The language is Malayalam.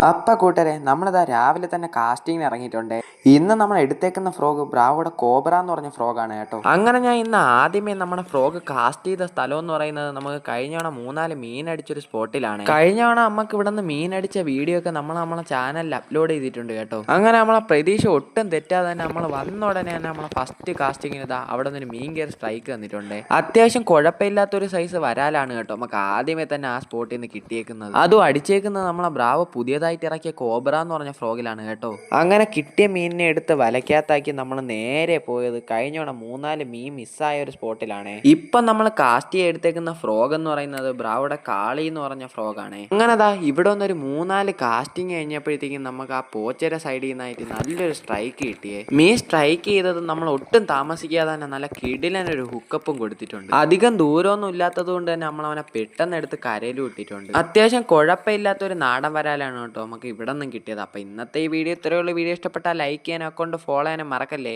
അപ്പം കൂട്ടരെ നമ്മളിതാ രാവിലെ തന്നെ കാസ്റ്റിങ്ങിന് ഇറങ്ങിയിട്ടുണ്ട്. ഇന്ന് നമ്മൾ എടുത്തേക്കുന്ന ഫ്രോഗ് ബ്രാവോയുടെ കോബ്ര എന്ന് പറഞ്ഞ ഫ്രോഗാണ് കേട്ടോ. അങ്ങനെ ഞാൻ ഇന്ന് ആദ്യമേ നമ്മുടെ ഫ്രോഗ് കാസ്റ്റ് ചെയ്ത സ്ഥലം എന്ന് പറയുന്നത് നമുക്ക് കഴിഞ്ഞ തവണ 3-4 മീൻ അടിച്ചൊരു സ്പോട്ടിലാണ്. കഴിഞ്ഞ തവണ നമുക്ക് ഇവിടെ നിന്ന് മീൻ അടിച്ച വീഡിയോ ഒക്കെ നമ്മളെ ചാനലിൽ അപ്ലോഡ് ചെയ്തിട്ടുണ്ട് കേട്ടോ. അങ്ങനെ നമ്മളെ പ്രതീക്ഷ ഒട്ടും തെറ്റാതെ തന്നെ നമ്മൾ വന്ന ഉടനെ തന്നെ നമ്മളെ ഫസ്റ്റ് കാസ്റ്റിങ്ങിന് ഇതാ അവിടെ നിന്ന് മീൻ കയറി സ്ട്രൈക്ക് തന്നിട്ടുണ്ട്. അത്യാവശ്യം കുഴപ്പമില്ലാത്തൊരു സൈസ് വരാലാണ് കേട്ടോ നമുക്ക് ആദ്യമേ തന്നെ ആ സ്പോട്ടിൽ നിന്ന് കിട്ടിയേക്കുന്നത്. അതും അടിച്ചേക്കുന്നത് നമ്മളെ ബ്രാവോ പുതിയതായിട്ട് ഇറക്കിയ കോബ്ര എന്ന് പറഞ്ഞ ഫ്രോഗിലാണ് കേട്ടോ. അങ്ങനെ കിട്ടിയ മീനിനെ എടുത്ത് വലക്കകത്താക്കി നമ്മൾ നേരെ പോയത് കഴിഞ്ഞോണം 3-4 മീൻ മിസ്സായ ഒരു സ്പോട്ടിലാണ്. ഇപ്പം നമ്മൾ കാസ്റ്റ് ചെയ്ത് എടുത്തേക്കുന്ന ഫ്രോഗ് എന്ന് പറയുന്നത് ബ്രാവോയുടെ കാളി എന്ന് പറഞ്ഞ ഫ്രോഗാണ്. അങ്ങനെ ഇവിടെ ഒന്നൊരു 3-4 കാസ്റ്റിംഗ് കഴിഞ്ഞപ്പോഴത്തേക്കും നമുക്ക് ആ പോച്ചയുടെ സൈഡിൽ നിന്നായിട്ട് നല്ലൊരു സ്ട്രൈക്ക് കിട്ടിയേ. മീൻ സ്ട്രൈക്ക് ചെയ്തത് നമ്മൾ ഒട്ടും താമസിക്കാതെ തന്നെ നല്ല കിടിലനൊരു ഹുക്കപ്പും കൊടുത്തിട്ടുണ്ട്. അധികം ദൂരമൊന്നും ഇല്ലാത്തത് കൊണ്ട് തന്നെ നമ്മൾ അവനെ പെട്ടെന്ന് എടുത്ത് കരയിൽ വിട്ടിട്ടുണ്ട്. അത്യാവശ്യം കുഴപ്പമില്ലാത്തൊരു നാടൻ വരാലാണ് കേട്ടോ നമുക്ക് ഇവിടെ നിന്നും കിട്ടിയത്. അപ്പോൾ ഇന്നത്തെ ഈ വീഡിയോ ഇത്രയുള്ള വീഡിയോ ഇഷ്ടപ്പെട്ടാൽ ലൈക്ക് ചെയ്യാനും അക്കൗണ്ട് ഫോളോ ചെയ്യാനും മറക്കല്ലേ.